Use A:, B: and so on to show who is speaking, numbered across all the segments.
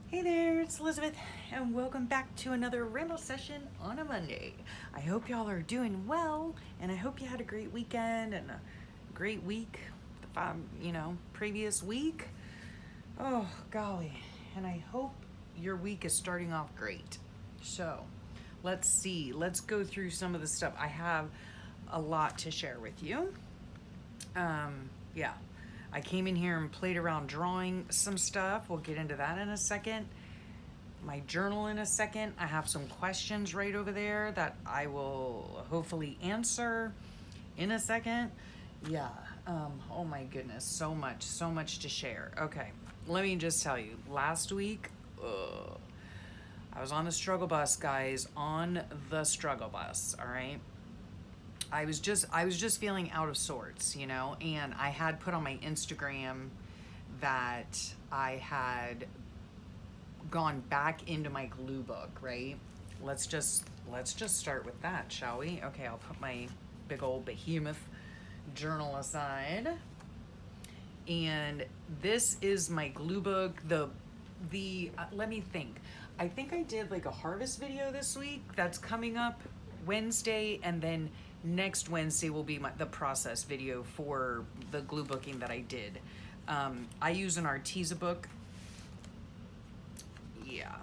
A: Hey there, it's Elizabeth, and welcome back to another Ramble session on a Monday. I hope y'all are doing well, and I hope you had a great weekend and a great week, previous week. Oh, golly, and I hope your week is starting off great. So, let's see, let's go through some of the stuff. I have a lot to share with you. Yeah, I came in here and played around drawing some stuff. We'll get into that in a second. My journal in a second. I have some questions right over there that I will hopefully answer in a second. Yeah. Oh my goodness, so much to share. Okay, let me just tell you. Last week, I was on the struggle bus, guys. On the struggle bus. All right. I was just feeling out of sorts, and I had put on my Instagram that I had gone back into my glue book, right? Let's just start with that, shall we? Okay, I'll put my big old behemoth journal aside. And this is my glue book. The let me think. I think I did like a harvest video this week that's coming up Wednesday, and then next Wednesday will be the process video for the glue booking that I did. I use an Arteza book. Yeah.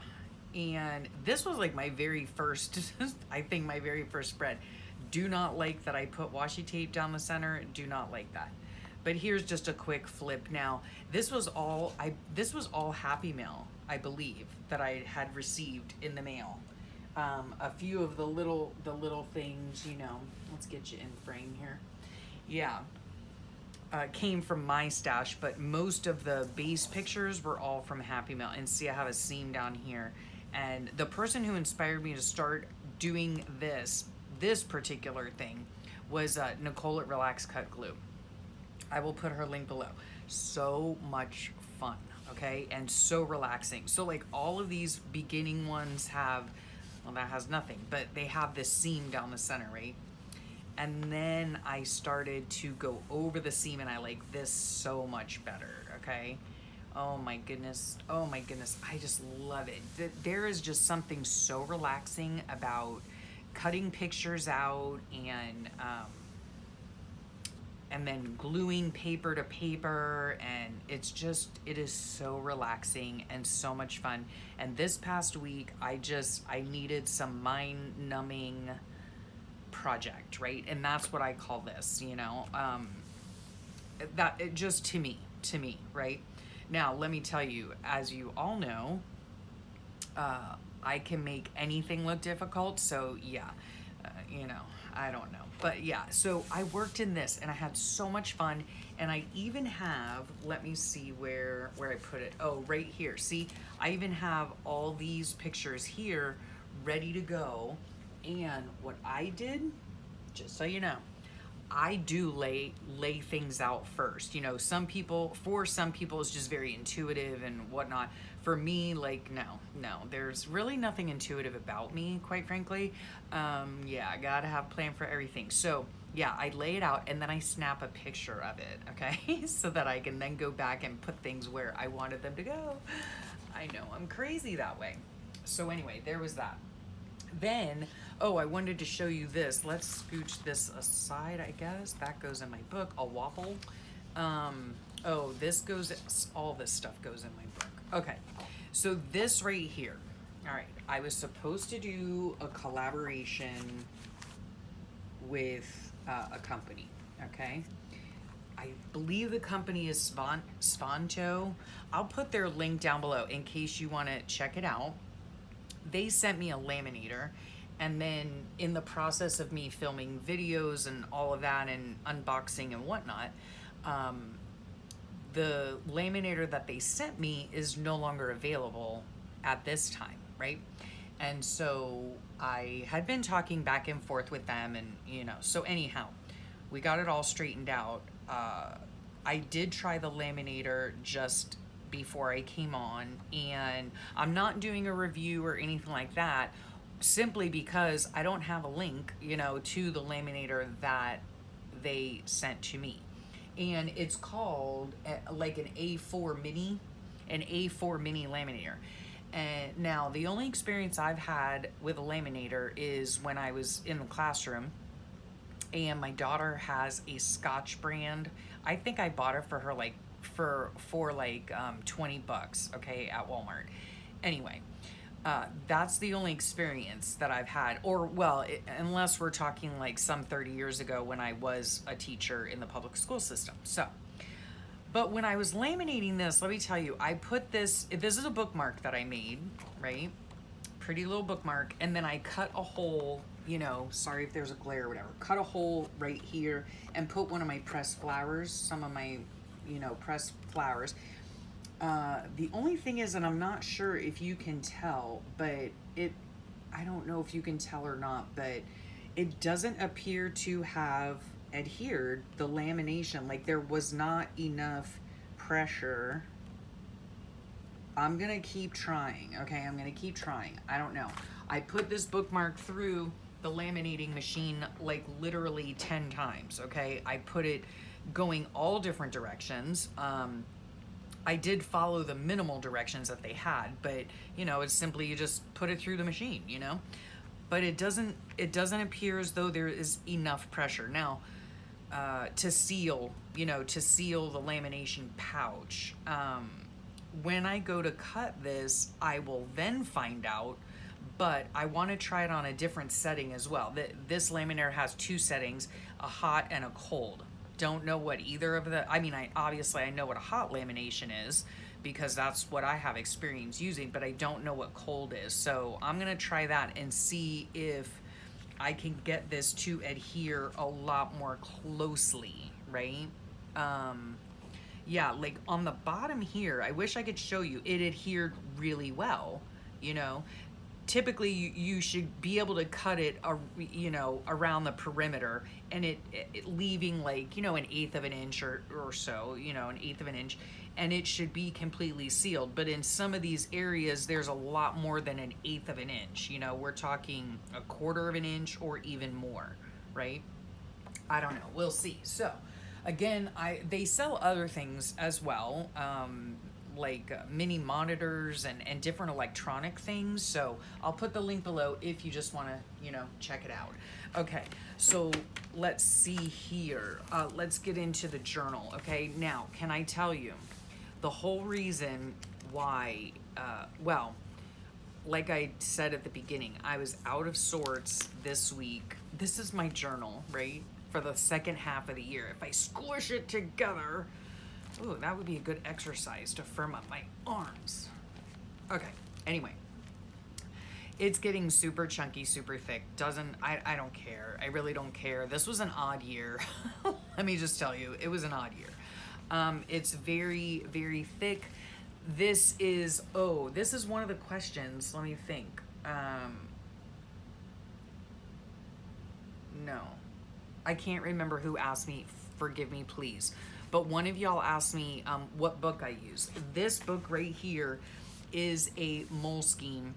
A: And this was like my very first, I think my very first spread. Do not like that I put washi tape down the center. Do not like that. But here's just a quick flip now. This was all Happy Mail, I believe, that I had received in the mail. A few of the little things, let's get you in frame here. Yeah. Came from my stash, but most of the base pictures were all from Happy Mail. And see, I have a seam down here. And the person who inspired me to start doing this particular thing was Nicole at Relax Cut Glue. I will put her link below. So much fun, okay? And so relaxing. So like all of these beginning ones have, well, that has nothing, but they have this seam down the center, right? And then I started to go over the seam, and I like this so much better, okay? Oh my goodness. I just love it. There is just something so relaxing about cutting pictures out and then gluing paper to paper, and it is so relaxing and so much fun. And this past week, I needed some mind-numbing project, right? And that's what I call this, that it just to me, right? Now, let me tell you, as you all know, I can make anything look difficult. So yeah, I don't know. But yeah, so I worked in this and I had so much fun. And I even have, let me see where I put it. Oh, right here. See, I even have all these pictures here ready to go. And what I did, just so you know, I do lay things out first. Some people it's just very intuitive and whatnot. For me, like, no, there's really nothing intuitive about me, quite frankly. Yeah, I gotta have a plan for everything. So yeah, I lay it out and then I snap a picture of it, okay? So that I can then go back and put things where I wanted them to go. I know, I'm crazy that way. So anyway, there was that. Then, I wanted to show you this. Let's scooch this aside, I guess. That goes in my book, a waffle. All this stuff goes in my book. Okay, so this right here. All right, I was supposed to do a collaboration with a company, okay? I believe the company is Svanto. I'll put their link down below in case you want to check it out. They sent me a laminator, and then in the process of me filming videos and all of that and unboxing and whatnot, the laminator that they sent me is no longer available at this time, right? And so I had been talking back and forth with them, and so anyhow, we got it all straightened out. I did try the laminator just before I came on, and I'm not doing a review or anything like that, simply because I don't have a link, to the laminator that they sent to me. And it's called like an A4 mini laminator. And now the only experience I've had with a laminator is when I was in the classroom and my daughter has a Scotch brand. I think I bought it for her like for like 20 bucks, okay, at Walmart. Anyway, that's the only experience that I've had, or well, unless we're talking like some 30 years ago when I was a teacher in the public school system. So, but when I was laminating this, let me tell you, I put this is a bookmark that I made, right? Pretty little bookmark, and then I cut a hole, you know, sorry if there's a glare or whatever, cut a hole right here and put one of my pressed flowers, some of my, you know, pressed flowers. The only thing is, and I'm not sure if you can tell, but I don't know if you can tell or not, but it doesn't appear to have adhered the lamination. Like there was not enough pressure. I'm gonna keep trying, okay? I'm gonna keep trying. I don't know. I put this bookmark through the laminating machine like literally 10 times, okay? I put it going all different directions. I did follow the minimal directions that they had, but you know, it's simply you just put it through the machine, you know? But it doesn't appear as though there is enough pressure. Now, to seal, you know, to seal the lamination pouch. When I go to cut this, I will then find out, but I want to try it on a different setting as well. This laminator has two settings, a hot and a cold. Don't know what either of the, I mean, I know what a hot lamination is because that's what I have experience using, but I don't know what cold is. So I'm going to try that and see if I can get this to adhere a lot more closely, right? Yeah, like on the bottom here, I wish I could show you, it adhered really well, you know. Typically you should be able to cut it, you know, around the perimeter, and it leaving like, you know, an eighth of an inch or so, you know, an eighth of an inch, and it should be completely sealed. But in some of these areas, there's a lot more than an eighth of an inch. You know, we're talking a quarter of an inch or even more, right? I don't know. We'll see. So, again, they sell other things as well. Like mini monitors and different electronic things. So I'll put the link below if you just want to, you know, check it out. Okay, so let's see here. Let's get into the journal. Okay, now, can I tell you the whole reason why, well, like I said at the beginning, I was out of sorts this week. This is my journal, right? For the second half of the year. If I squish it together, ooh, that would be a good exercise to firm up my arms. Okay, anyway. It's getting super chunky, super thick. I don't care. I really don't care. This was an odd year. Let me just tell you, it was an odd year. It's very, very thick. This is one of the questions. Let me think. No. I can't remember who asked me. Forgive me, please. But one of y'all asked me what book I use. This book right here is a Moleskine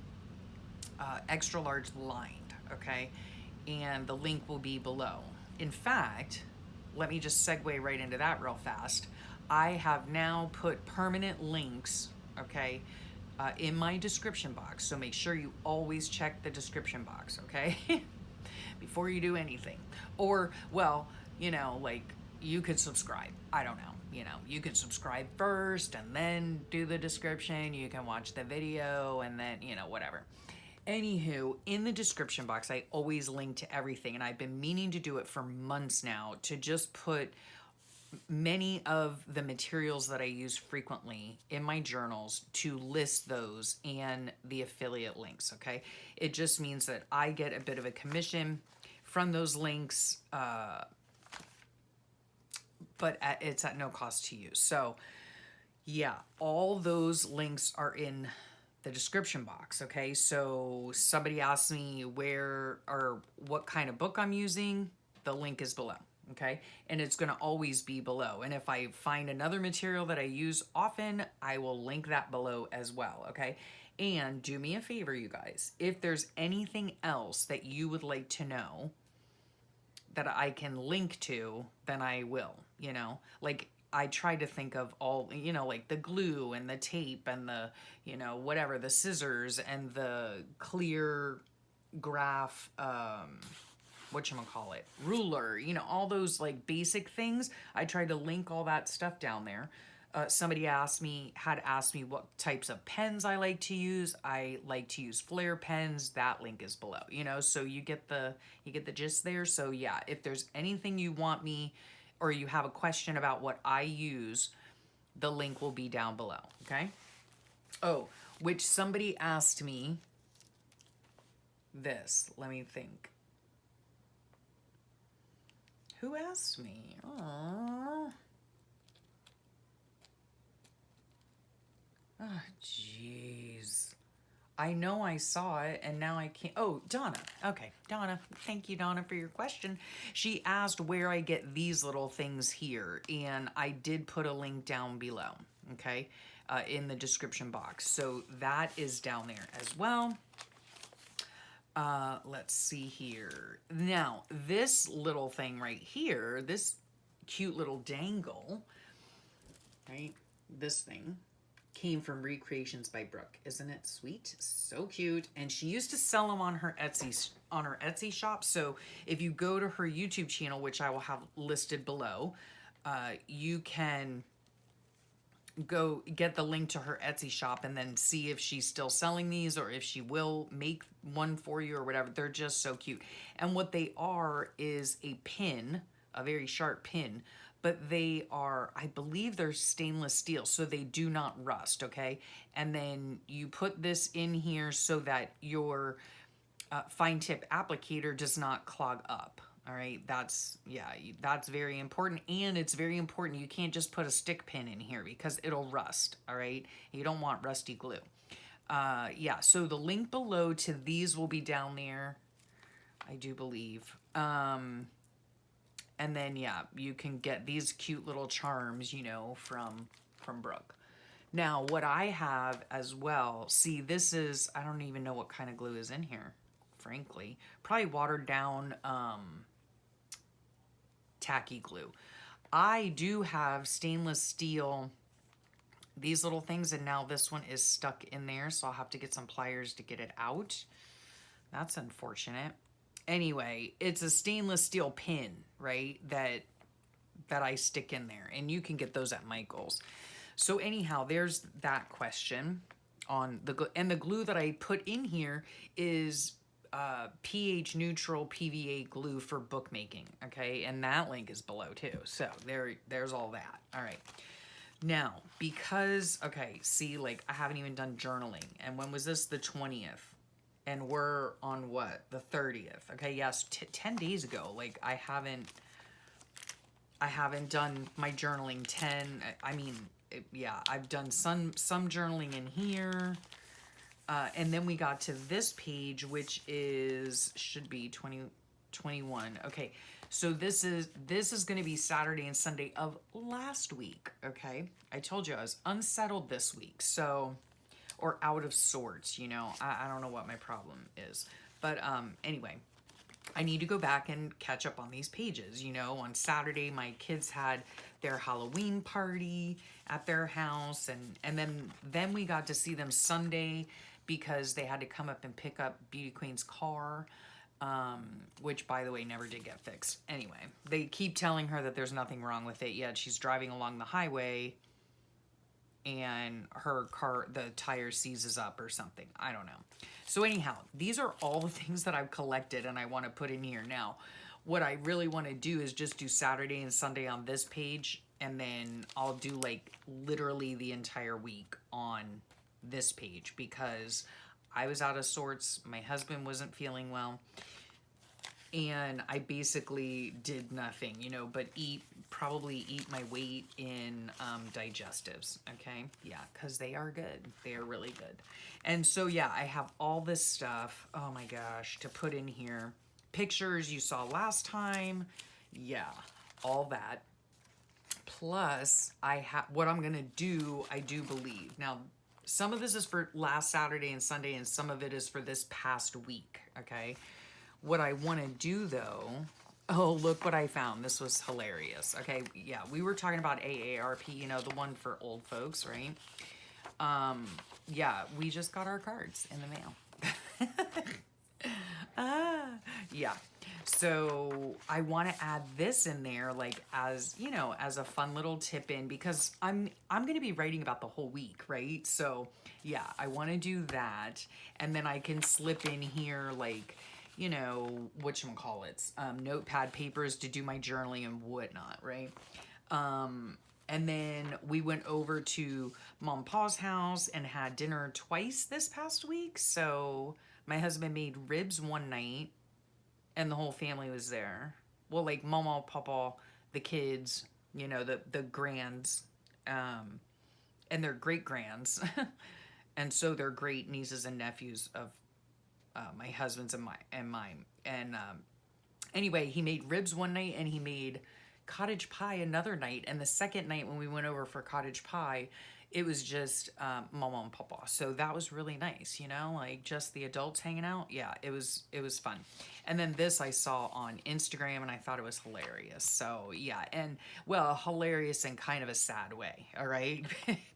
A: extra large lined, okay? And the link will be below. In fact, let me just segue right into that real fast. I have now put permanent links, okay, in my description box. So make sure you always check the description box, okay? Before you do anything. Or, well, you know, like, you could subscribe. I don't know. You know, you can subscribe first and then do the description. You can watch the video and then, you know, whatever. Anywho, in the description box, I always link to everything. And I've been meaning to do it for months now, to just put many of the materials that I use frequently in my journals, to list those and the affiliate links, okay? It just means that I get a bit of a commission from those links, but it's at no cost to you. So yeah, all those links are in the description box, okay? So somebody asked me where or what kind of book I'm using, the link is below, okay? And it's gonna always be below. And if I find another material that I use often, I will link that below as well, okay? And do me a favor, you guys, if there's anything else that you would like to know that I can link to, then I will, you know? Like, I tried to think of all, you know, like the glue and the tape and the, you know, whatever, the scissors and the clear graph, whatchamacallit, ruler, you know, all those like basic things. I tried to link all that stuff down there. Somebody had asked me what types of pens I like to use. I like to use Flair pens. That link is below, you know, so you get the gist there. So yeah, if there's anything you want me, or you have a question about what I use, the link will be down below, okay? Oh, which somebody asked me this. Let me think. Who asked me? Oh, jeez. I know I saw it and now I can't. Oh, Donna. Okay, Donna. Thank you, Donna, for your question. She asked where I get these little things here, and I did put a link down below, okay, in the description box. So that is down there as well. Let's see here. Now, this little thing right here, this cute little dangle, right? This thing came from Recreations by Brooke. Isn't it sweet? So cute. And she used to sell them on her Etsy shop. So if you go to her YouTube channel, which I will have listed below, you can go get the link to her Etsy shop and then see if she's still selling these or if she will make one for you or whatever. They're just so cute. And what they are is a pin, a very sharp pin, but they are, I believe they're stainless steel, so they do not rust, okay? And then you put this in here so that your fine tip applicator does not clog up. All right, that's very important. And it's very important, you can't just put a stick pin in here because it'll rust, all right? You don't want rusty glue. Yeah, so the link below to these will be down there, I do believe. And then, yeah, you can get these cute little charms, you know, from Brooke. Now, what I have as well, see, this is, I don't even know what kind of glue is in here, frankly. Probably watered down tacky glue. I do have stainless steel, these little things, and now this one is stuck in there, so I'll have to get some pliers to get it out. That's unfortunate. Anyway, it's a stainless steel pin, right, that I stick in there, and you can get those at Michael's. So anyhow, there's that question on the glue. And the glue that I put in here is pH neutral PVA glue for bookmaking, okay? And that link is below too. So there's all that. All right. Now, because, okay, see, like, I haven't even done journaling. And when was this? The 20th. And we're on what? The 30th. Okay, yes, 10 days ago. Like, I haven't done my journaling 10. I mean, yeah, I've done some journaling in here. And then we got to this page, which should be 2021. Okay, so this is going to be Saturday and Sunday of last week, okay? I told you I was unsettled this week, so, or out of sorts, you know. I don't know what my problem is. But anyway, I need to go back and catch up on these pages. You know, on Saturday, my kids had their Halloween party at their house, and then we got to see them Sunday because they had to come up and pick up Beauty Queen's car, which, by the way, never did get fixed. Anyway, they keep telling her that there's nothing wrong with it, yet she's driving along the highway and her car, the tire seizes up or something. I don't know. So anyhow, these are all the things that I've collected and I want to put in here. Now, what I really want to do is just do Saturday and Sunday on this page, and then I'll do like literally the entire week on this page because I was out of sorts. My husband wasn't feeling well. And I basically did nothing, you know, but probably eat my weight in digestives, okay? Yeah, because they are good. They are really good. And so, yeah, I have all this stuff, oh my gosh, to put in here. Pictures you saw last time. Yeah, all that. Plus, what I'm going to do, I do believe. Now, some of this is for last Saturday and Sunday, and some of it is for this past week, okay? What I want to do, though, Oh, look what I found. This was hilarious. Okay, yeah, we were talking about AARP, you know, the one for old folks, right? Yeah, we just got our cards in the mail. Yeah. So I want to add this in there, like as you know, as a fun little tip in, because I'm going to be writing about the whole week, right? So yeah, I want to do that, and then I can slip in here like, you know, whatchamacallits, notepad papers to do my journaling and whatnot, right? And then we went over to Mom and Pa's house and had dinner twice this past week. So my husband made ribs one night and the whole family was there. Well, like Mama, Papa, the kids, you know, the grands, and their great grands. And so they're great nieces and nephews of my husband's and mine. And anyway, he made ribs one night and he made cottage pie another night. And the second night when we went over for cottage pie, it was just Mama and Papa. So that was really nice, you know, like just the adults hanging out. Yeah, it was fun. And then this I saw on Instagram and I thought it was hilarious. So yeah, and well, hilarious in kind of a sad way, all right?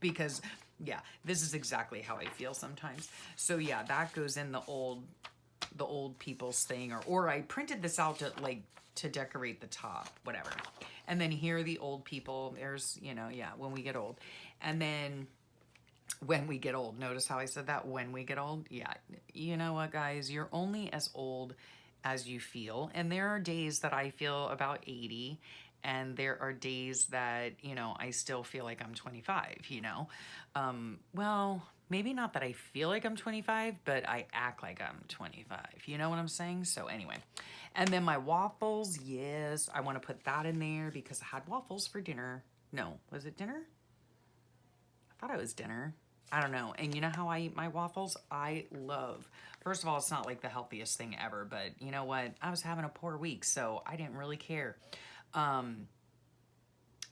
A: Because yeah, this is exactly how I feel sometimes. So yeah, that goes in the old people's thing, or I printed this out to like to decorate the top, whatever. And then here are the old people. There's, you know, yeah, when we get old. And then when we get old, notice how I said that, when we get old? Yeah, you know what, guys, you're only as old as you feel. And there are days that I feel about 80, and there are days that, you know, I still feel like I'm 25, you know. Well, maybe not that I feel like I'm 25, but I act like I'm 25. You know what I'm saying? So anyway, and then my waffles, yes, I want to put that in there because I had waffles for dinner. No, was it dinner? I thought it was dinner. I don't know. And you know how I eat my waffles? I love, first of all, it's not like the healthiest thing ever, but you know what? I was having a poor week, so I didn't really care. I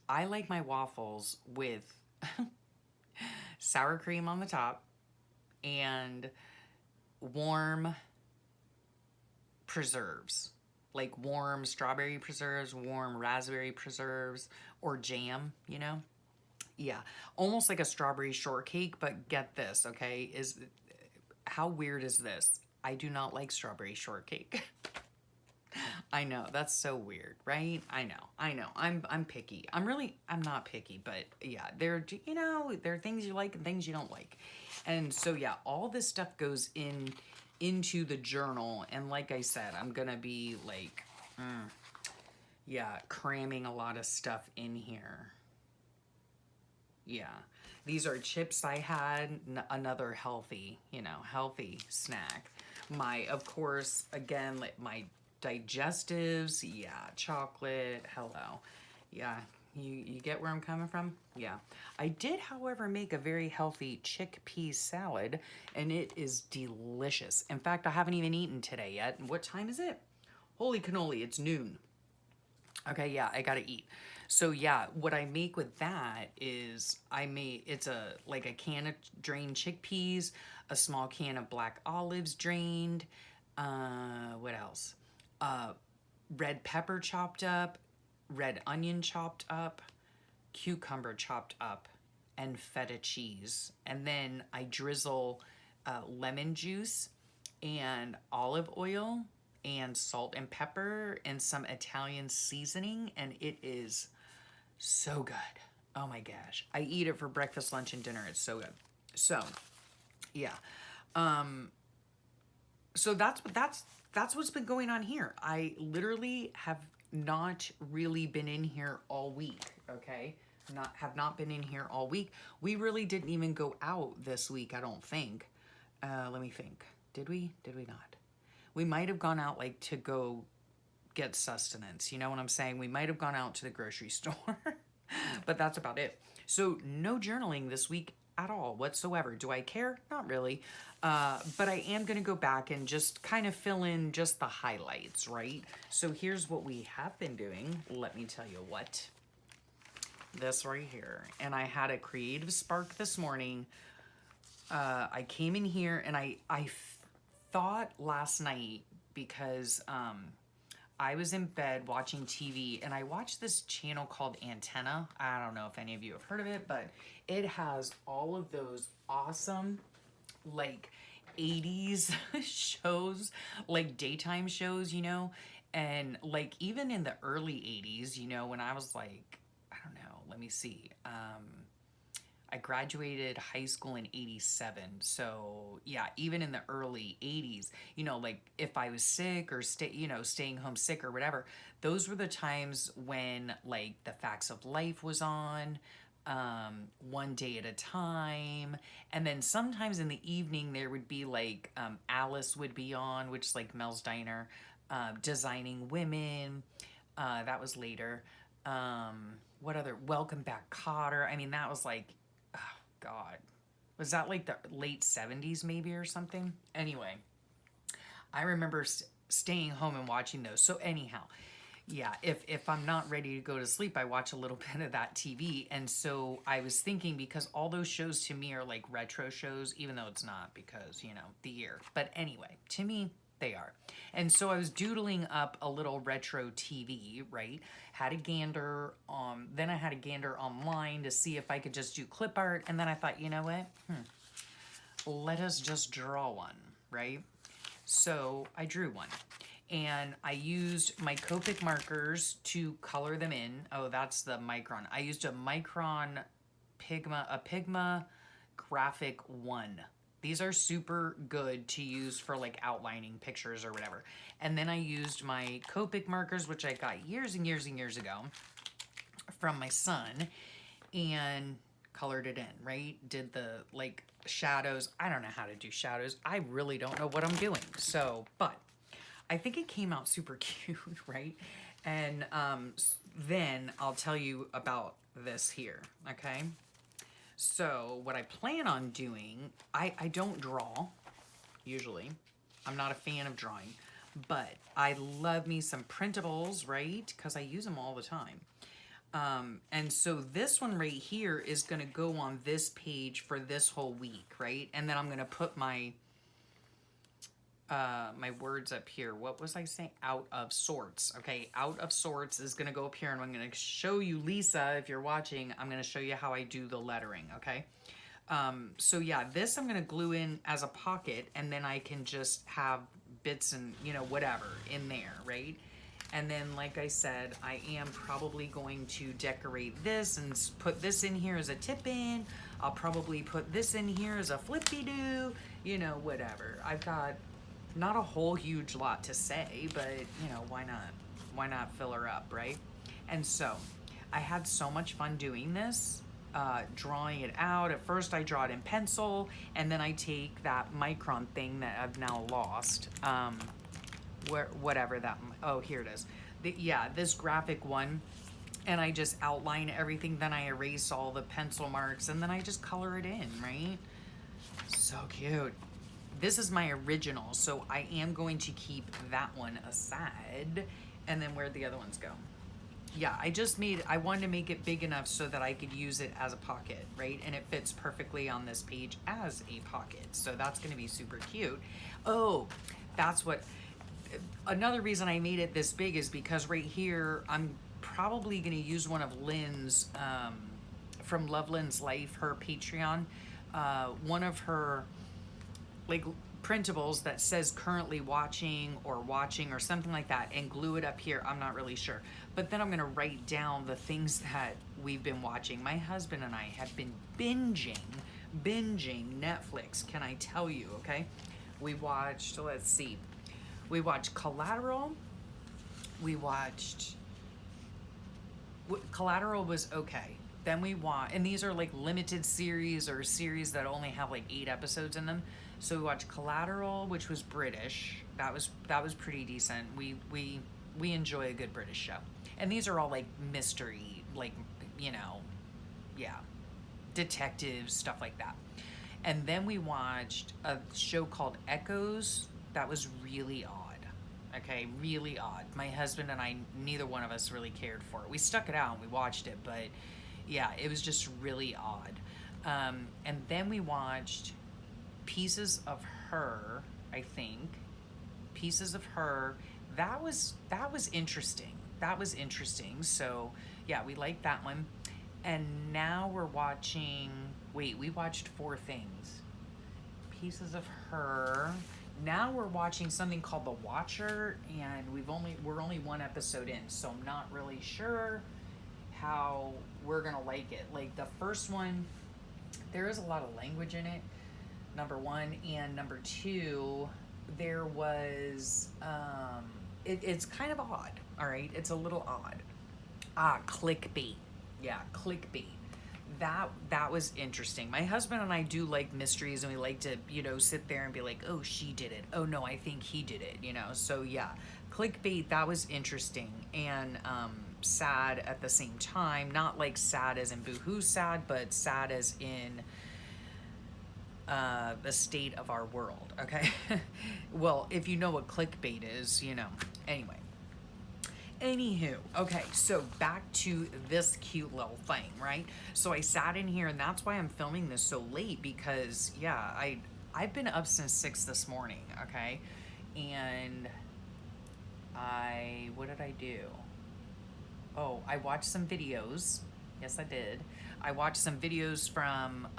A: like my waffles with sour cream on the top and warm preserves, like warm strawberry preserves, warm raspberry preserves, or jam, you know? Yeah, almost like a strawberry shortcake, but get this, okay? How weird is this? I do not like strawberry shortcake. I know, that's so weird, right? I know. I'm picky. I'm not picky, but yeah, you know, there are things you like and things you don't like. And so yeah, all this stuff goes into the journal, and like I said, I'm gonna be like, yeah, cramming a lot of stuff in here. Yeah. These are chips I had, another healthy, you know, healthy snack. My, of course, again, like my digestives, yeah, chocolate, hello. Yeah, you get where I'm coming from? Yeah. I did, however, make a very healthy chickpea salad, and it is delicious. In fact, I haven't even eaten today yet. What time is it? Holy cannoli, it's noon. Okay, yeah, I gotta eat. So yeah, what I make with that is it's a like a can of drained chickpeas, a small can of black olives drained, what else? Uh, red pepper chopped up, red onion chopped up, cucumber chopped up, and feta cheese. And then I drizzle lemon juice and olive oil and salt and pepper and some Italian seasoning, and it is so good. Oh my gosh. I eat it for breakfast, lunch, and dinner. It's so good. So, yeah. So that's what's been going on here. I literally have not really been in here all week, okay? Have not been in here all week. We really didn't even go out this week, I don't think. Let me think. Did we? Did we not? We might have gone out like to go get sustenance. You know what I'm saying? We might have gone out to the grocery store, but that's about it. So no journaling this week at all whatsoever. Do I care? Not really. But I am going to go back and just kind of fill in just the highlights, right? So here's what we have been doing. Let me tell you what. This right here. And I had a creative spark this morning. I came in here and I thought last night, because I was in bed watching TV, and I watched this channel called Antenna. I don't know if any of you have heard of it, but it has all of those awesome, like, 80s shows, like daytime shows, you know, and like even in the early 80s, you know, when I was like, I don't know, let me see. I graduated high school in 87. So yeah, even in the early 80s, you know, like if I was sick or staying home sick or whatever, those were the times when like The Facts of Life was on, One Day at a Time. And then sometimes in the evening there would be like, Alice would be on, which is like Mel's Diner, Designing Women. That was later. What other? Welcome Back, Cotter. I mean, that was like, oh God, was that like the late 70s maybe or something? Anyway, I remember staying home and watching those. So anyhow, yeah, if I'm not ready to go to sleep, I watch a little bit of that TV. And so I was thinking, because all those shows to me are like retro shows, even though it's not, because, you know, the year. But anyway, to me, they are. And so I was doodling up a little retro TV, right? Had a gander, then I had a gander online to see if I could just do clip art. And then I thought, you know what? Let us just draw one, right? So I drew one. And I used my Copic markers to color them in. Oh, that's the Micron. I used a Micron Pigma Graphic 1. These are super good to use for like outlining pictures or whatever. And then I used my Copic markers, which I got years and years and years ago from my son, and colored it in, right? Did the like shadows. I don't know how to do shadows. I really don't know what I'm doing. So, but I think it came out super cute, right? And then I'll tell you about this here, okay? So what I plan on doing, I don't draw, usually. I'm not a fan of drawing, but I love me some printables, right? Because I use them all the time. And so this one right here is going to go on this page for this whole week, right? And then I'm going to put my my words up here. What was I saying? Out of sorts. Okay, out of sorts is going to go up here, and I'm going to show you, Lisa, if you're watching, I'm going to show you how I do the lettering, okay? So yeah, this I'm going to glue in as a pocket, and then I can just have bits and, you know, whatever in there, right? And then, like I said, I am probably going to decorate this and put this in here as a tip in. I'll probably put this in here as a flippy-doo, you know, whatever. I've got not a whole huge lot to say, but, you know, why not? Why not fill her up, right? And so I had so much fun doing this, drawing it out. At first I draw it in pencil, and then I take that Micron thing that I've now lost, whatever that, oh, here it is. Yeah, this graphic one, and I just outline everything, then I erase all the pencil marks, and then I just color it in, right? So cute. This is my original, so I am going to keep that one aside. And then where'd the other ones go? Yeah, I wanted to make it big enough so that I could use it as a pocket, right? And it fits perfectly on this page as a pocket. So that's gonna be super cute. Oh, that's what, another reason I made it this big is because right here, I'm probably gonna use one of Lynn's, from Love Lynn's Life, her Patreon, one of her like printables that says currently watching or something like that, and glue it up here. I'm not really sure, but then I'm gonna write down the things that we've been watching. My husband and I have been binging Netflix, can I tell you? Okay, we watched, let's see, we watched Collateral, Collateral was okay. Then we watched, and these are like limited series or series that only have like 8 episodes in them. So we watched Collateral, which was British. That was pretty decent. We enjoy a good British show. And these are all like mystery, like, you know, yeah, detectives, stuff like that. And then we watched a show called Echoes. That was really odd. Okay, really odd. My husband and I, neither one of us really cared for it. We stuck it out and we watched it, but yeah, it was just really odd. And then we watched Pieces of Her, I think. Pieces of Her, that was interesting. That was interesting. So yeah, we liked that one. And now we're watching, wait, we watched Four Things. Pieces of Her. Now we're watching something called The Watcher, and we're only one episode in, so I'm not really sure how we're gonna like it. Like the first one, there is a lot of language in it, number one, and number two, there was it's kind of odd. All right, it's a little odd. Clickbait. Yeah, clickbait. That was interesting. My husband and I do like mysteries, and we like to, sit there and be like, oh, she did it. Oh no, I think he did it. So yeah, clickbait. That was interesting and sad at the same time. Not like sad as in boohoo sad, but sad as in the state of our world. Okay. Well, if you know what clickbait is, Anyway. Anywho, okay, so back to this cute little thing, right? So I sat in here, and that's why I'm filming this so late, because yeah, I've been up since 6 this morning, okay? And what did I do? Oh, I watched some videos. Yes, I did. I watched some videos from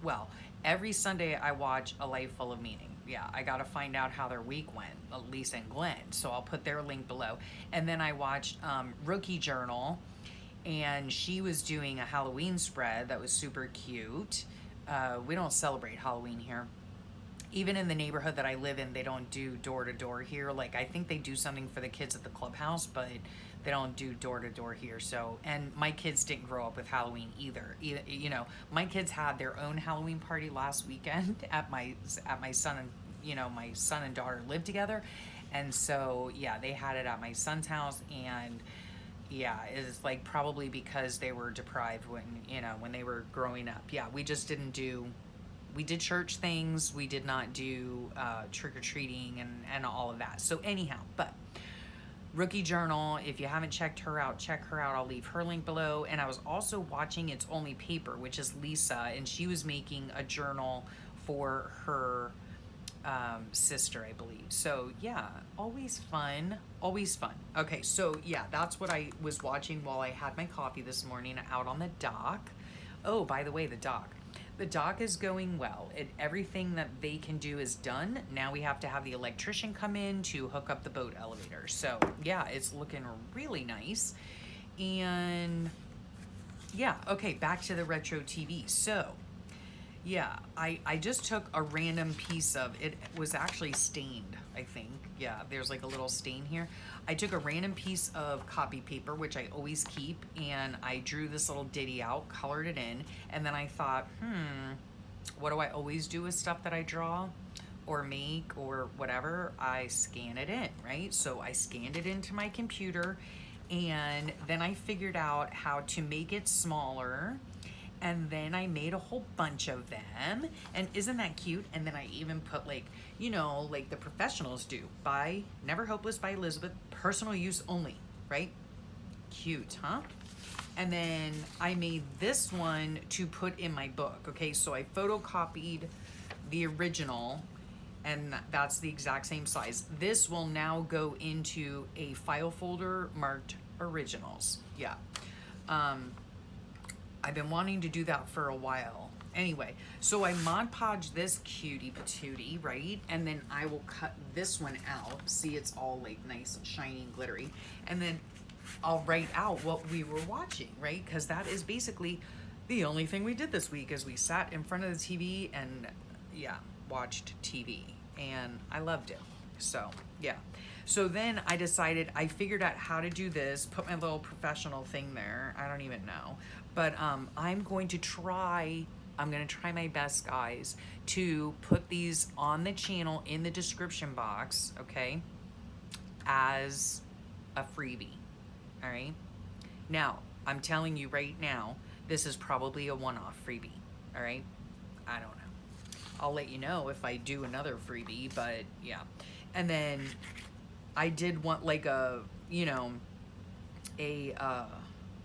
A: well, every Sunday I watch A Life Full of Meaning. Yeah, I got to find out how their week went, Lisa and Glenn. So I'll put their link below. And then I watched Rookie Journal, and she was doing a Halloween spread that was super cute. We don't celebrate Halloween here. Even in the neighborhood that I live in, they don't do door to door here. Like, I think they do something for the kids at the clubhouse, but they don't do door to door here. So, and my kids didn't grow up with Halloween either. My kids had their own Halloween party last weekend at my son and, my son and daughter lived together. And so, yeah, they had it at my son's house, and yeah, it's like probably because they were deprived when they were growing up. Yeah, we just didn't do, we did church things. We did not do trick-or-treating and all of that. So anyhow, but Rookie Journal, if you haven't checked her out, check her out. I'll leave her link below. And I was also watching It's Only Paper, which is Lisa, and she was making a journal for her sister, I believe. So yeah, always fun, always fun. Okay, so yeah, that's what I was watching while I had my coffee this morning out on the dock. Oh, by the way, the dock is going well. Everything that they can do is done. Now we have to have the electrician come in to hook up the boat elevator. So yeah, it's looking really nice. And yeah, okay, back to the retro TV. So yeah, I just took a random piece of it. Was actually stained, I think. Yeah, there's like a little stain here. I took a random piece of copy paper, which I always keep, and I drew this little ditty out, colored it in, and then I thought, what do I always do with stuff that I draw or make or whatever? I scan it in, right? So I scanned it into my computer, and then I figured out how to make it smaller. And then I made a whole bunch of them. And isn't that cute? And then I even put like the professionals do. By Never Hopeless by Elizabeth, personal use only, right? Cute, huh? And then I made this one to put in my book. Okay, so I photocopied the original, and that's the exact same size. This will now go into a file folder marked originals. Yeah. I've been wanting to do that for a while. Anyway, so I Mod Podge this cutie patootie, right? And then I will cut this one out. See, it's all like nice and shiny and glittery. And then I'll write out what we were watching, right? Because that is basically the only thing we did this week, is we sat in front of the TV and yeah, watched TV. And I loved it. So yeah. So then I decided, I figured out how to do this, put my little professional thing there. I don't even know. But I'm going to try my best, guys, to put these on the channel in the description box, okay, as a freebie, all right? Now, I'm telling you right now, this is probably a one-off freebie, all right? I don't know. I'll let you know if I do another freebie, but yeah. And then I did want like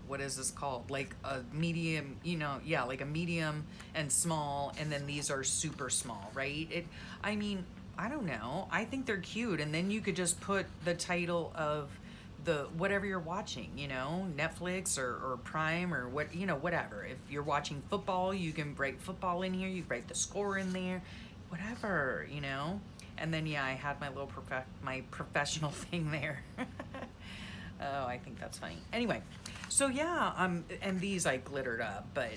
A: what is this called? Like a medium, like a medium and small, and then these are super small, right? I I don't know. I think they're cute. And then you could just put the title of the whatever you're watching, you know, Netflix or Prime or what, you know, whatever. If you're watching football, you can write football in here. You write the score in there, whatever, you know. And then yeah, I had my little my professional thing there. Oh, I think that's funny. Anyway, so yeah, and these I glittered up, but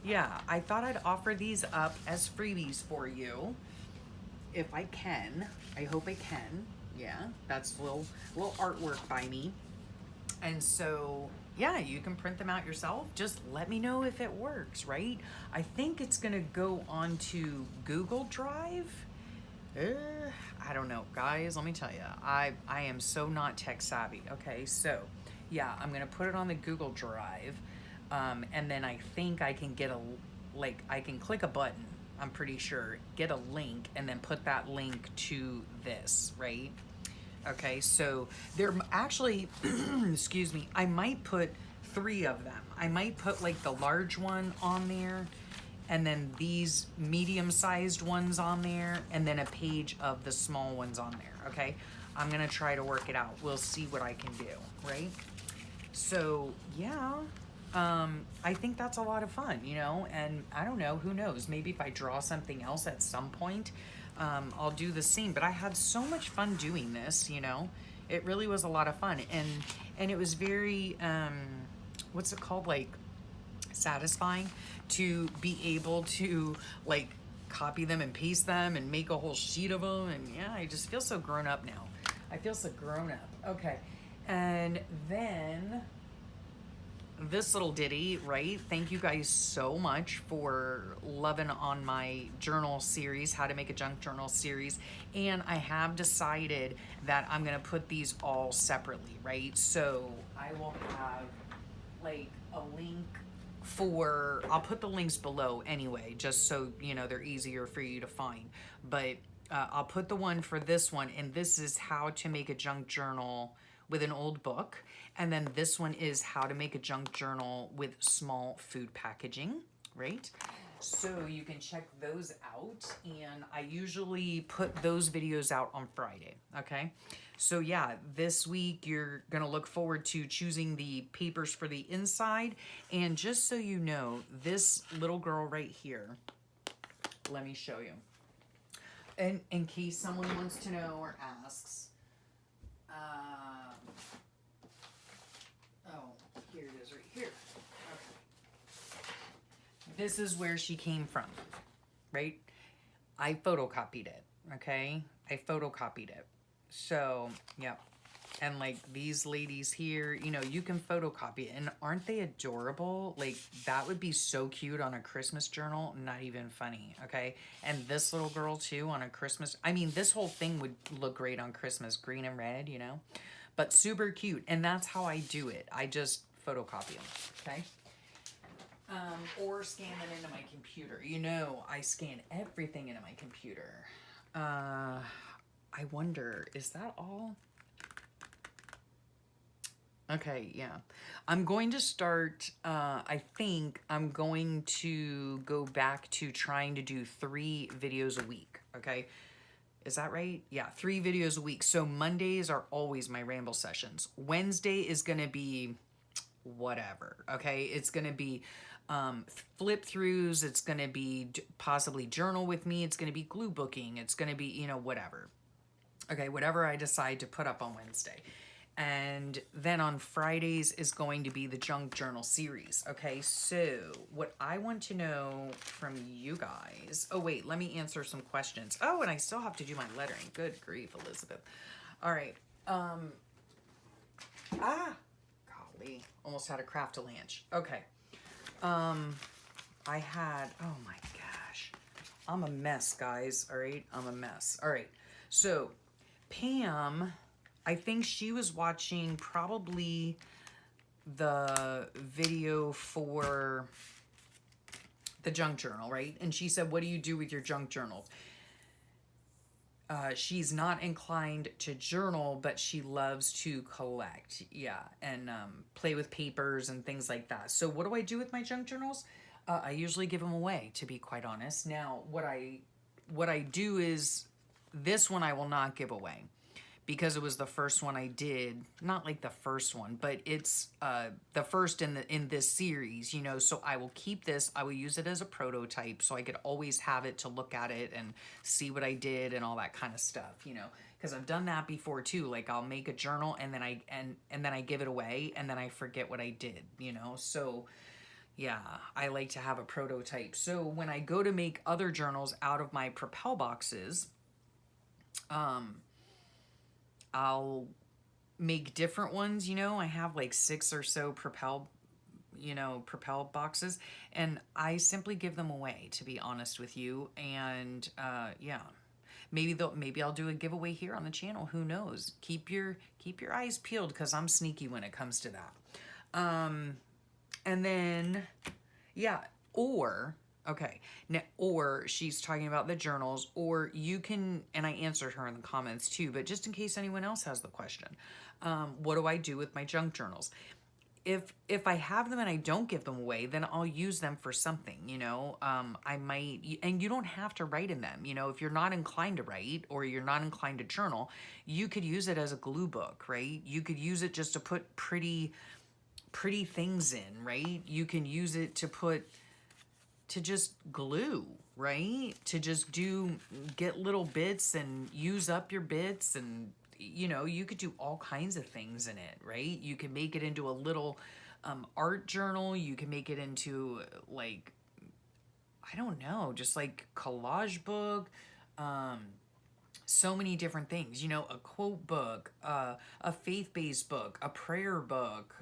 A: yeah, I thought I'd offer these up as freebies for you if I can. I hope I can. Yeah, that's a little artwork by me. And so, yeah, you can print them out yourself. Just let me know if it works, right? I think it's gonna go onto Google Drive. I don't know, guys, let me tell you, I am so not tech savvy. Okay, so yeah, I'm gonna put it on the Google Drive, and then I think I can get I can click a button, I'm pretty sure, get a link, and then put that link to this, right? Okay, so they're actually, excuse me, I might put 3 of them. I might put like the large one on there, and then these medium-sized ones on there, and then a page of the small ones on there, okay? I'm gonna try to work it out. We'll see what I can do, right? So, yeah, I think that's a lot of fun, you know? And I don't know, who knows? Maybe if I draw something else at some point, I'll do the same. But I had so much fun doing this, you know? It really was a lot of fun. And it was very, what's it called? Like, satisfying to be able to like copy them and paste them and make a whole sheet of them. And yeah, I just feel so grown up now. I feel so grown up. Okay, and then this little ditty, right? Thank you guys so much for loving on my journal series, how to make a junk journal series. And I have decided that I'm gonna put these all separately, right? So I will have like a link for, I'll put the links below anyway, just so you know they're easier for you to find. But I'll put the one for this one, and this is how to make a junk journal with an old book. And then this one is how to make a junk journal with small food packaging, right? So you can check those out, and I usually put those videos out on Friday, okay? So yeah, this week you're gonna look forward to choosing the papers for the inside. And just so you know, this little girl right here, let me show you. And in case someone wants to know or asks, oh, here it is right here. Okay. This is where she came from, right? I photocopied it, okay? I photocopied it. So, yeah. And like these ladies here, you know, you can photocopy it. And aren't they adorable? Like that would be so cute on a Christmas journal. Not even funny, okay? And this little girl too on a Christmas. I mean, this whole thing would look great on Christmas, green and red, you know? But super cute. And that's how I do it. I just photocopy them, okay? Or scan them into my computer. You know, I scan everything into my computer. I wonder, is that all? Okay, yeah. I'm going to start, I think I'm going to go back to trying to do 3 videos a week, okay? Is that right? Yeah, 3 videos a week. So Mondays are always my ramble sessions. Wednesday is going to be whatever, okay? It's going to be flip throughs. It's going to be possibly journal with me. It's going to be glue booking. It's going to be, you know, whatever. Okay, whatever I decide to put up on Wednesday. And then on Fridays is going to be the junk journal series. Okay, so what I want to know from you guys. Oh, wait, let me answer some questions. Oh, and I still have to do my lettering. Good grief, Elizabeth. All right. Golly, almost had a craft a lunch. Okay. I had, oh my gosh. I'm a mess, guys. All right, I'm a mess. All right, so Pam, I think she was watching probably the video for the junk journal, right? And she said, what do you do with your junk journals? She's not inclined to journal, but she loves to collect, yeah, and play with papers and things like that. So what do I do with my junk journals? I usually give them away, to be quite honest. Now, what I do is this one I will not give away because it was the first one I did. Not like the first one, but it's the first in this series, you know, so I will keep this. I will use it as a prototype so I could always have it to look at it and see what I did and all that kind of stuff, you know, because I've done that before too. Like I'll make a journal and then I give it away and then I forget what I did, you know. So yeah, I like to have a prototype. So when I go to make other journals out of my Propel boxes, I'll make different ones, you know. I have like 6 or so Propel, you know, Propel boxes, and I simply give them away, to be honest with you. And yeah, maybe I'll do a giveaway here on the channel. Who knows? Keep your eyes peeled because I'm sneaky when it comes to that. And then, yeah, or, okay, now, or she's talking about the journals, or you can, and I answered her in the comments too, but just in case anyone else has the question, what do I do with my junk journals? If I have them and I don't give them away, then I'll use them for something, you know. I might, and you don't have to write in them, you know. If you're not inclined to write or you're not inclined to journal, you could use it as a glue book, right? You could use it just to put pretty things in, right? You can use it to just glue, right? To just get little bits and use up your bits, and you know, you could do all kinds of things in it, right? You can make it into a little art journal. You can make it into like, I don't know, just like collage book, so many different things, you know, a quote book, a faith-based book, a prayer book,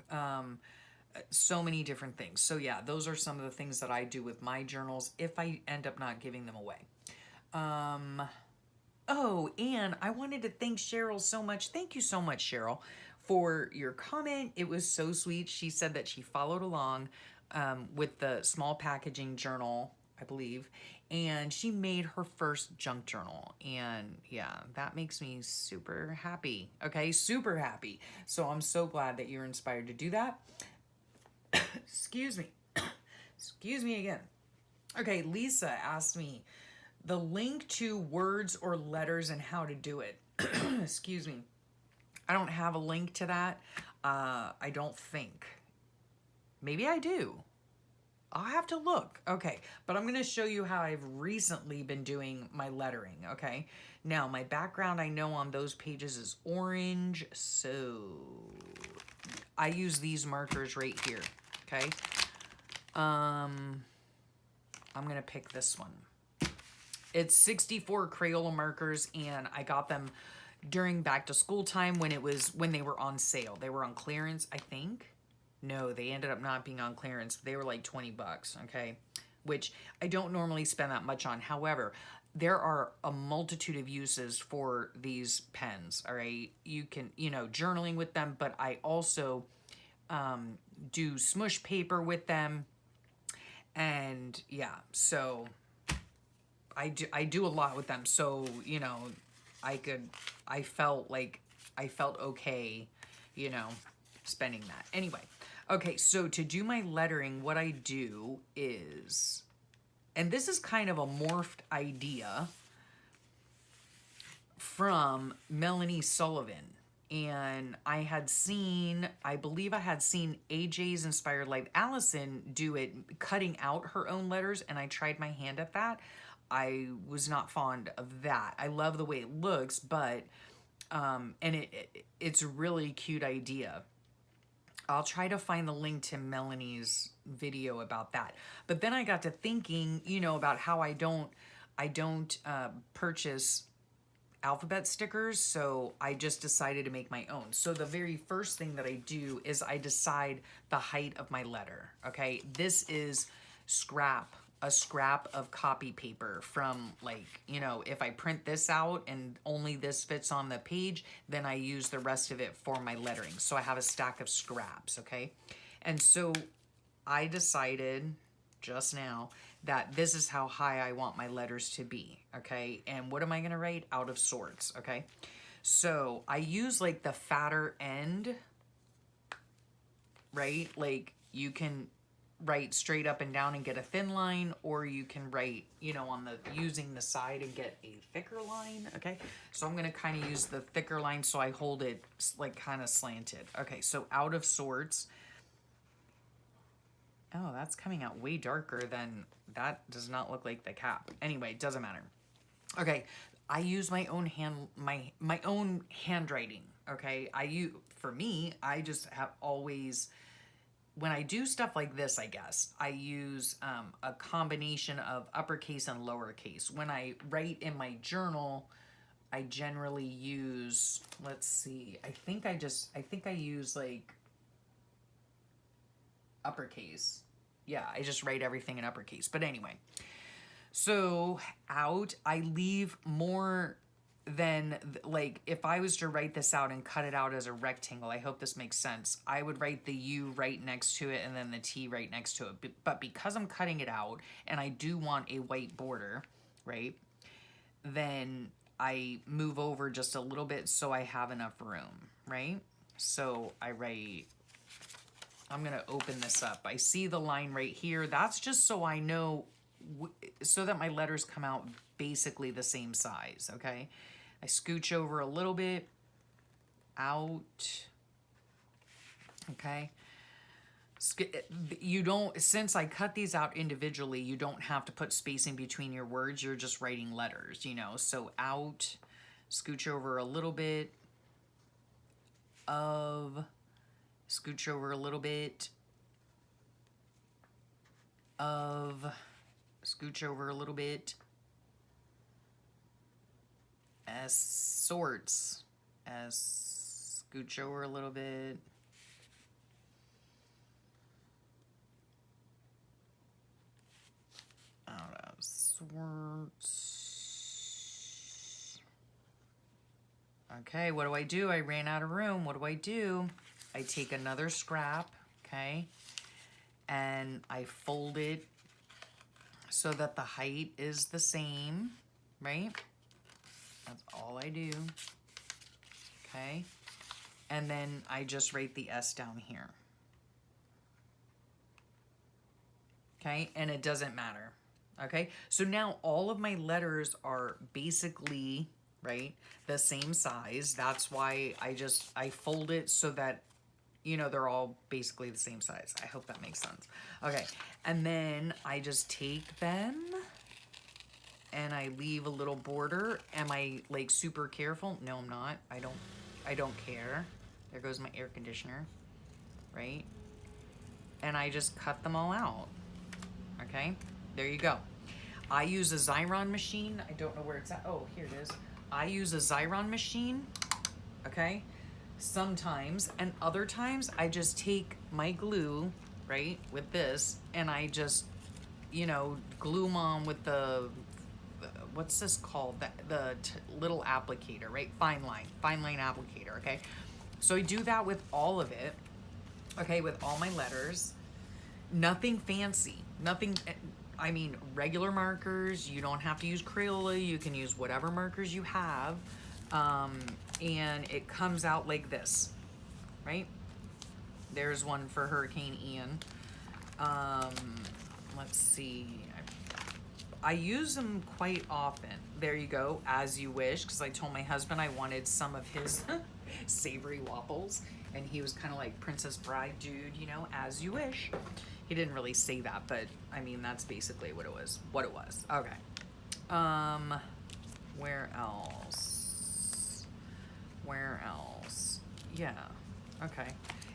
A: so many different things. So yeah, those are some of the things that I do with my journals if I end up not giving them away. Oh, and I wanted to thank Cheryl so much. Thank you so much, Cheryl, for your comment. It was so sweet. She said that she followed along with the small packaging journal, I believe, and she made her first junk journal. And yeah, that makes me super happy. Okay, super happy. So I'm so glad that you're inspired to do that. Excuse me. Excuse me again. Okay, Lisa asked me the link to words or letters and how to do it. Excuse me. I don't have a link to that. I don't think. Maybe I do. I'll have to look. Okay, but I'm going to show you how I've recently been doing my lettering, okay? Now, my background I know on those pages is orange, so I use these markers right here, okay? I'm going to pick this one. It's 64 Crayola markers, and I got them during back to school time when they were on sale. They were on clearance, I think. No, they ended up not being on clearance. They were like 20 bucks, okay? Which I don't normally spend that much on. However, there are a multitude of uses for these pens, all right? You can, you know, journaling with them, but I also do smush paper with them. And yeah, so I do a lot with them. So, you know, I felt okay, you know, spending that. Anyway, okay, so to do my lettering, what I do is, and this is kind of a morphed idea from Melanie Sullivan. And I believe I had seen AJ's Inspired Life Allison do it, cutting out her own letters, and I tried my hand at that. I was not fond of that. I love the way it looks, but, and it's a really cute idea. I'll try to find the link to Melanie's video about that. But then I got to thinking, you know, about how I don't purchase alphabet stickers, so I just decided to make my own. So the very first thing that I do is I decide the height of my letter, okay? This is a scrap of copy paper from, like, you know, if I print this out and only this fits on the page, then I use the rest of it for my lettering. So I have a stack of scraps, okay? And so I decided just now that this is how high I want my letters to be, okay? And what am I gonna write? Out of sorts, okay? So I use like the fatter end, right? Like you can write straight up and down and get a thin line, or you can write, you know, on the using the side and get a thicker line. Okay, so I'm gonna kind of use the thicker line so I hold it like kind of slanted. Okay, so out of sorts. Oh, that's coming out way darker than that. Does not look like the cap. Anyway, doesn't matter. Okay, I use my own my own handwriting. Okay, for me, I just have always, when I do stuff like this, I guess I use a combination of uppercase and lowercase. When I write in my journal, I generally use, let's see, I think I use like uppercase. Yeah, I just write everything in uppercase. But anyway, so out, I leave more than, like, if I was to write this out and cut it out as a rectangle, I hope this makes sense, I would write the U right next to it and then the T right next to it. But because I'm cutting it out and I do want a white border, right, then I move over just a little bit so I have enough room, right? So I write, I'm going to open this up. I see the line right here. That's just so I know, so that my letters come out basically the same size, okay? I scooch over a little bit, out, okay? You don't, since I cut these out individually, you don't have to put spacing between your words. You're just writing letters, you know? So out, scooch over a little bit, of, scooch over a little bit, of, scooch over a little bit, as sorts, as scooch over a little bit, out of sorts. Okay, what do? I ran out of room. What do? I take another scrap, okay, and I fold it so that the height is the same, right? That's all I do, okay? And then I just write the S down here, okay? And it doesn't matter, okay? So now all of my letters are basically, right, the same size. That's why I fold it so that, you know, they're all basically the same size. I hope that makes sense. Okay, and then I just take them and I leave a little border. Am I like super careful? No, I'm not. I don't care. There goes my air conditioner, right? And I just cut them all out. Okay, there you go. I use a Xyron machine. I don't know where it's at. Oh, here it is. I use a Xyron machine, okay? Sometimes, and other times I just take my glue, right, with this, and I just, you know, glue them on with the, what's this called? The little applicator, right? Fine line applicator, okay? So I do that with all of it, okay, with all my letters. Nothing fancy, nothing, I mean, regular markers. You don't have to use Crayola. You can use whatever markers you have. And it comes out like this, right? There's one for Hurricane Ian. Let's see. I use them quite often. There you go, as you wish, because I told my husband I wanted some of his savory waffles, and he was kind of like Princess Bride, dude, you know, as you wish. He didn't really say that, but I mean, that's basically what it was. Okay. Where else? Yeah, okay.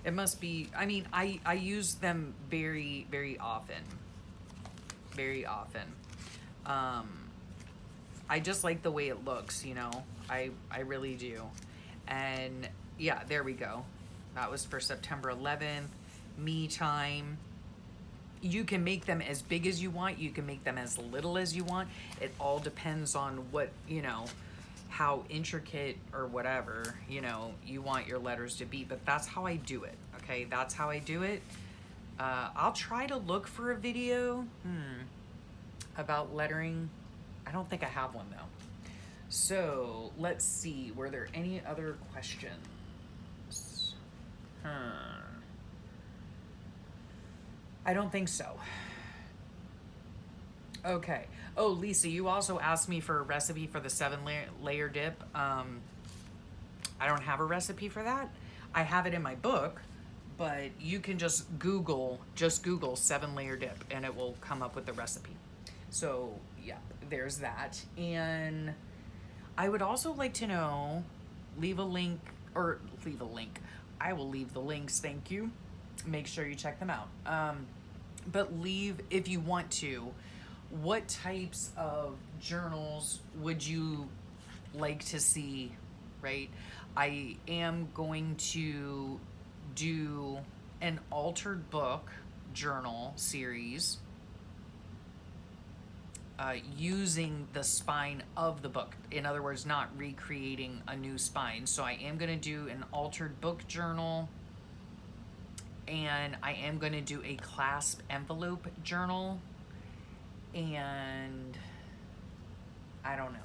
A: It must be, I mean, I use them very, very often. I just like the way it looks, you know. I really do. And yeah, there we go. That was for September 11th. Me time. You can make them as big as you want. You can make them as little as you want. It all depends on what, you know, how intricate or whatever, you know, you want your letters to be. But that's how I do it, okay? That's how I do it. I'll try to look for a video about lettering. I don't think I have one, though. So, let's see. Were there any other questions? I don't think so. Okay. Oh, Lisa, you also asked me for a recipe for the 7-layer dip. I don't have a recipe for that. I have it in my book, but you can just Google 7-layer dip and it will come up with the recipe. So yeah, there's that. And I would also like to know, leave a link. I will leave the links, thank you. Make sure you check them out. But leave, if you want to, what types of journals would you like to see, right? I am going to do an altered book journal series using the spine of the book. In other words, not recreating a new spine. So I am going to do an altered book journal, and I am going to do a clasp envelope journal, and I don't know.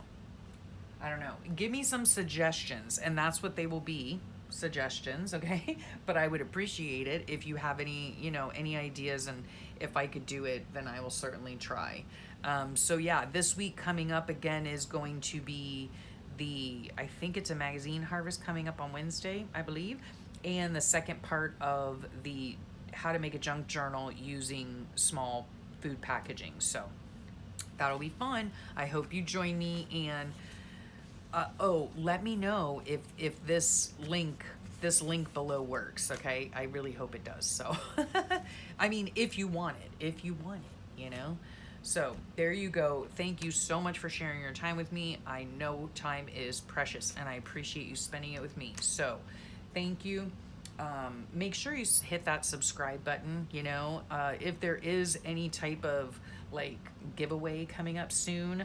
A: Give me some suggestions, and that's what they will be, suggestions, okay? But I would appreciate it if you have any, any ideas, and if I could do it, then I will certainly try. So yeah, this week coming up again is going to be I think it's a magazine harvest coming up on Wednesday, I believe, and the second part of the how to make a junk journal using small food packaging. So that'll be fun. I hope you join me, and let me know if this link below works, okay? I really hope it does. So I mean, if you want it, So there you go. Thank you so much for sharing your time with me. I know time is precious, and I appreciate you spending it with me. So thank you. Make sure you hit that subscribe button. If there is any type of giveaway coming up soon,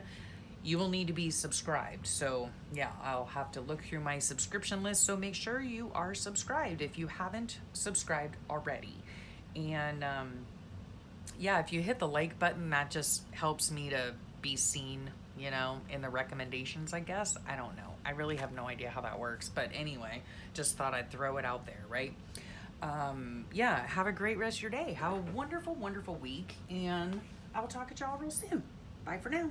A: you will need to be subscribed. So yeah, I'll have to look through my subscription list. So make sure you are subscribed if you haven't subscribed already. And yeah, if you hit the like button, that just helps me to be seen, in the recommendations, I guess. I don't know. I really have no idea how that works. But anyway, just thought I'd throw it out there, right? Yeah, have a great rest of your day. Have a wonderful, wonderful week. And I will talk to y'all real soon. Bye for now.